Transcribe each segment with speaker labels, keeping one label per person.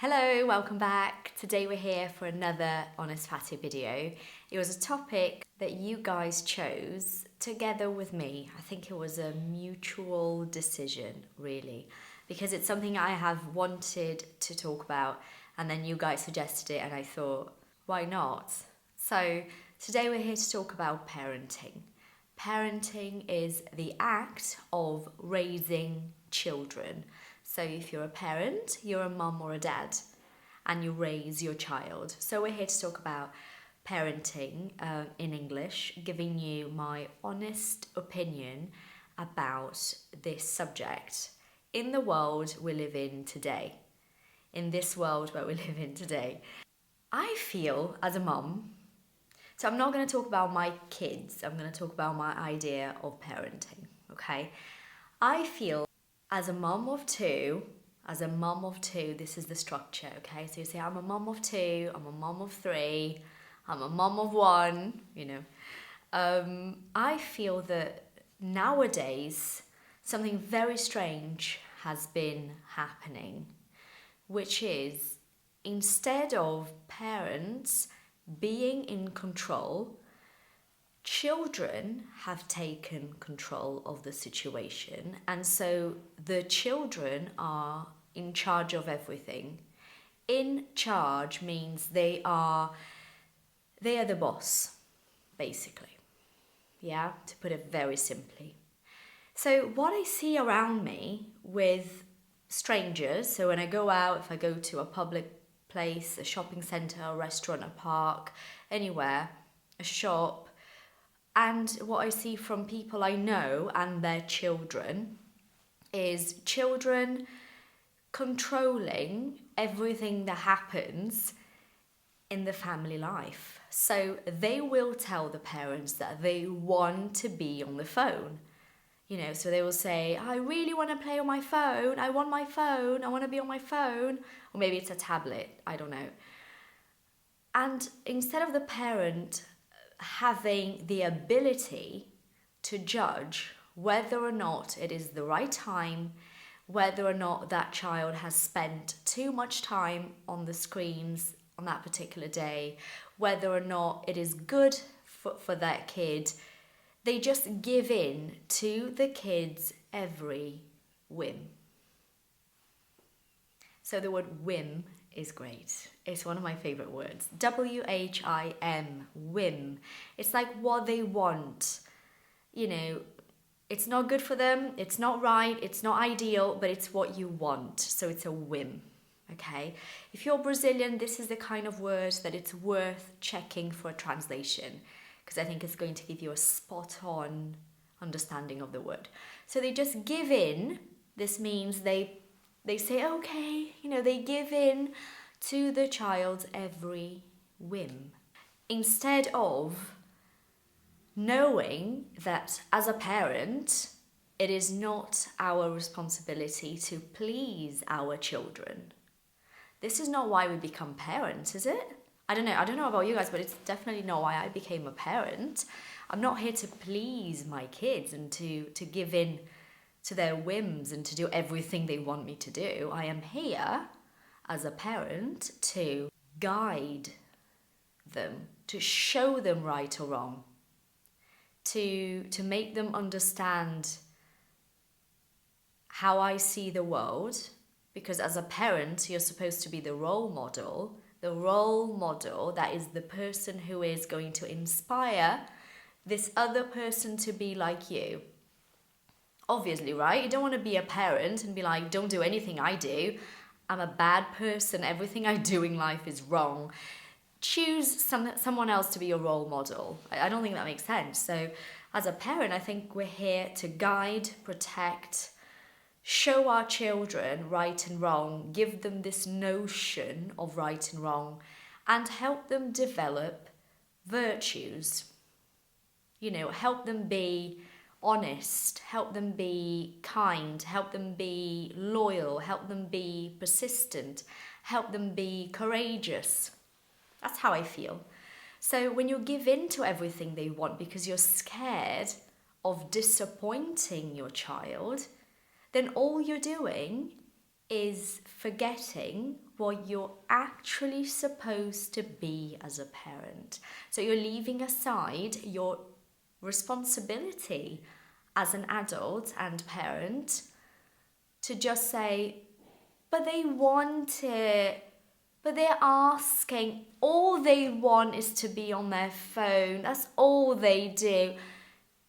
Speaker 1: Hello, welcome back. Today we're here for another Honest Fatty video. It was a topic that you guys chose together with me. I think it was a mutual decision, really, because it's something I have wanted to talk about, and then you guys suggested it and I thought, why not? So today we're here to talk about parenting. Parenting is the act of raising children. So if you're a parent, you're a mum or a dad, and you raise your child. So we're here to talk about parenting in English, giving you my honest opinion about this subject in the world we live in today. In this world where we live in today. I feel as a mum, so I'm not going to talk about my kids, I'm going to talk about my idea of parenting, okay? I feel as a mum of two, this is the structure, okay? So you say, I'm a mum of two, I'm a mum of three, I'm a mum of one, I feel that nowadays something very strange has been happening, which is instead of parents being in control, children have taken control of the situation, and so the children are in charge of everything. In charge means they are the boss, basically. Yeah, to put it very simply. So what I see around me with strangers, so when I go out, if I go to a public place, a shopping centre, a restaurant, a park, anywhere, a shop, and what I see from people I know and their children is children controlling everything that happens in the family life. So they will tell the parents that they want to be on the phone. So they will say, I really want to play on my phone, I want my phone, I want to be on my phone. Or maybe it's a tablet, I don't know. And instead of the parent having the ability to judge whether or not it is the right time, whether or not that child has spent too much time on the screens on that particular day, whether or not it is good for that kid, they just give in to the kid's every whim. So the word whim is great. It's one of my favorite words. W-H-I-M, whim. It's like what they want. It's not good for them, it's not right, it's not ideal, but it's what you want. So it's a whim, okay? If you're Brazilian, this is the kind of word that it's worth checking for a translation, because I think it's going to give you a spot-on understanding of the word. So they just give in. This means they say, okay, they give in to the child's every whim. Instead of knowing that as a parent, it is not our responsibility to please our children. This is not why we become parents, is it? I don't know about you guys, but it's definitely not why I became a parent. I'm not here to please my kids and to give in to their whims and to do everything they want me to do. I am here as a parent to guide them, to show them right or wrong, to make them understand how I see the world, because as a parent, you're supposed to be the role model that is the person who is going to inspire this other person to be like you. Obviously, right? You don't want to be a parent and be like, don't do anything I do. I'm a bad person. Everything I do in life is wrong. Choose someone else to be your role model. I don't think that makes sense. So as a parent, I think we're here to guide, protect, show our children right and wrong, give them this notion of right and wrong, and help them develop virtues. Help them be honest, help them be kind, help them be loyal, help them be persistent, help them be courageous. That's how I feel. So when you give in to everything they want because you're scared of disappointing your child, then all you're doing is forgetting what you're actually supposed to be as a parent. So you're leaving aside your responsibility as an adult and parent to just say, but they want it, but they're asking, all they want is to be on their phone. That's all they do.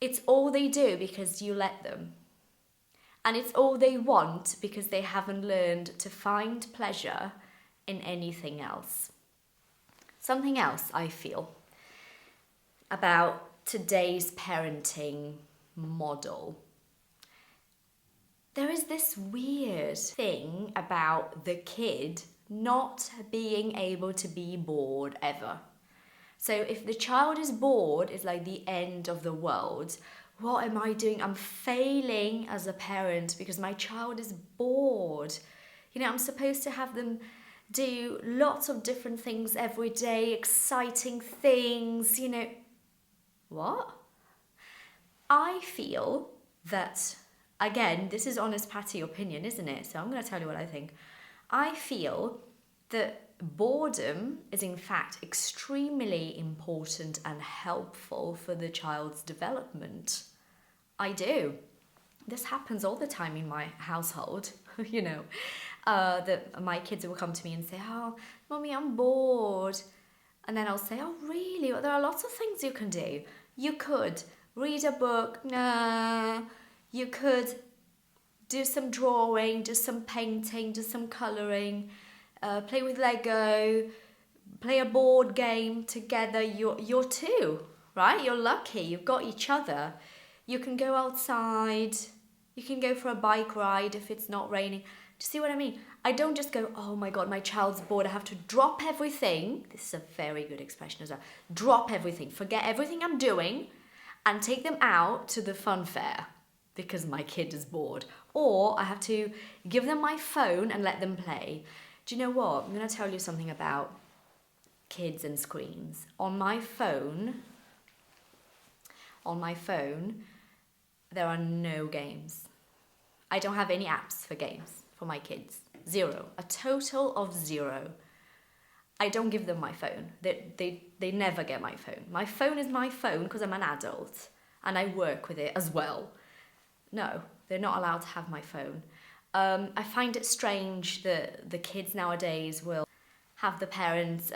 Speaker 1: It's all they do because you let them. And it's all they want because they haven't learned to find pleasure in anything else. Something else I feel about today's parenting model. There is this weird thing about the kid not being able to be bored ever. So if the child is bored, it's like the end of the world. What am I doing? I'm failing as a parent because my child is bored. You know, I'm supposed to have them do lots of different things every day, exciting things, you know. What? I feel that, again, this is honest Patty opinion, isn't it? So I'm going to tell you what I think. I feel that boredom is in fact extremely important and helpful for the child's development. I do. This happens all the time in my household, you know, that my kids will come to me and say, oh, Mommy, I'm bored. And then I'll say, oh, really? Well, there are lots of things you can do. You could read a book. Nah. You could do some drawing, do some painting, do some colouring, play with Lego, play a board game together. You're two, right? You're lucky. You've got each other. You can go outside. You can go for a bike ride if it's not raining. Do you see what I mean? I don't just go, oh my God, my child's bored. I have to drop everything. This is a very good expression as well. Drop everything. Forget everything I'm doing and take them out to the fun fair because my kid is bored. Or I have to give them my phone and let them play. Do you know what? I'm going to tell you something about kids and screens. On my phone, there are no games. I don't have any apps for games for my kids. Zero. A total of zero. I don't give them my phone. They never get my phone. My phone is my phone because I'm an adult and I work with it as well. No, they're not allowed to have my phone. I find it strange that the kids nowadays will have the parents'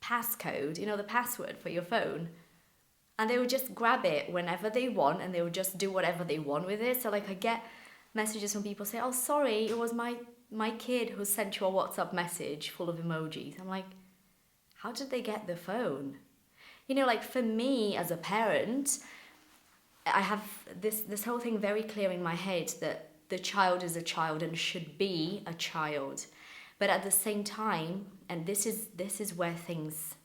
Speaker 1: passcode, you know, the password for your phone. And they will just grab it whenever they want and they will just do whatever they want with it. So like I get messages from people say, oh, sorry, it was my kid who sent you a WhatsApp message full of emojis. I'm like, how did they get the phone? You know, like for me as a parent, I have this whole thing very clear in my head that the child is a child and should be a child. But at the same time, and this is where things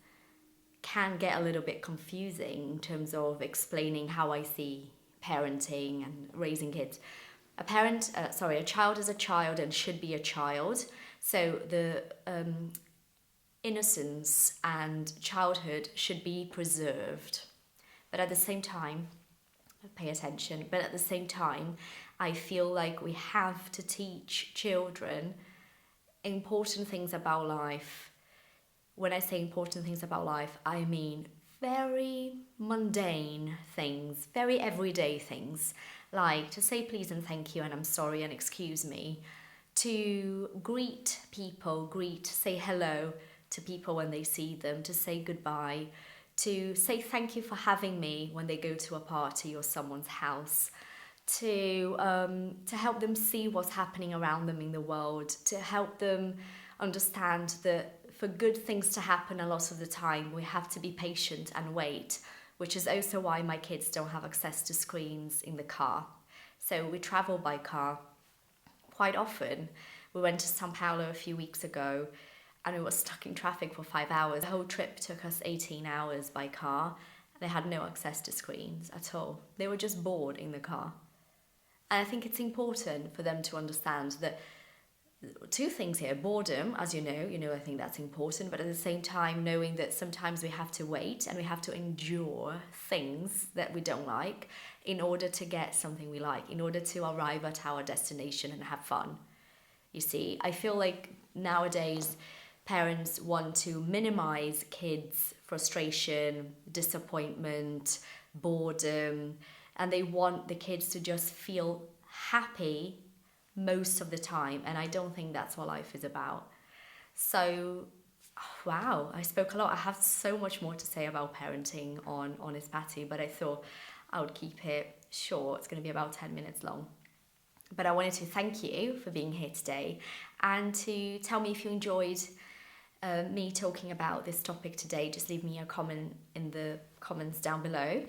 Speaker 1: can get a little bit confusing in terms of explaining how I see parenting and raising kids. A child is a child and should be a child. So the innocence and childhood should be preserved. But at the same time, pay attention, but at the same time, I feel like we have to teach children important things about life. When I say important things about life, I mean very mundane things, very everyday things, like to say please and thank you and I'm sorry and excuse me, to greet people, say hello to people when they see them, to say goodbye, to say thank you for having me when they go to a party or someone's house, to help them see what's happening around them in the world, to help them understand that for good things to happen a lot of the time, we have to be patient and wait, which is also why my kids don't have access to screens in the car. So we travel by car quite often. We went to São Paulo a few weeks ago and we were stuck in traffic for 5 hours. The whole trip took us 18 hours by car. They had no access to screens at all. They were just bored in the car. And I think it's important for them to understand that two things here. Boredom, as you know, I think that's important, but at the same time, knowing that sometimes we have to wait and we have to endure things that we don't like in order to get something we like, in order to arrive at our destination and have fun. you see. I feel like nowadays parents want to minimize kids' frustration, disappointment, boredom, and they want the kids to just feel happy most of the time. And I don't think that's what life is about. So, wow, I spoke a lot. I have so much more to say about parenting on Honest Patty, but I thought I would keep it short. It's going to be about 10 minutes long. But I wanted to thank you for being here today and to tell me if you enjoyed me talking about this topic today. Just leave me a comment in the comments down below.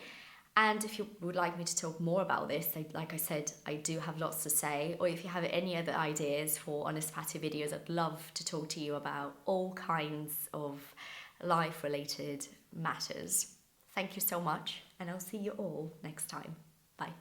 Speaker 1: And if you would like me to talk more about this, like I said, I do have lots to say. Or if you have any other ideas for Honest Patty videos, I'd love to talk to you about all kinds of life-related matters. Thank you so much, and I'll see you all next time. Bye.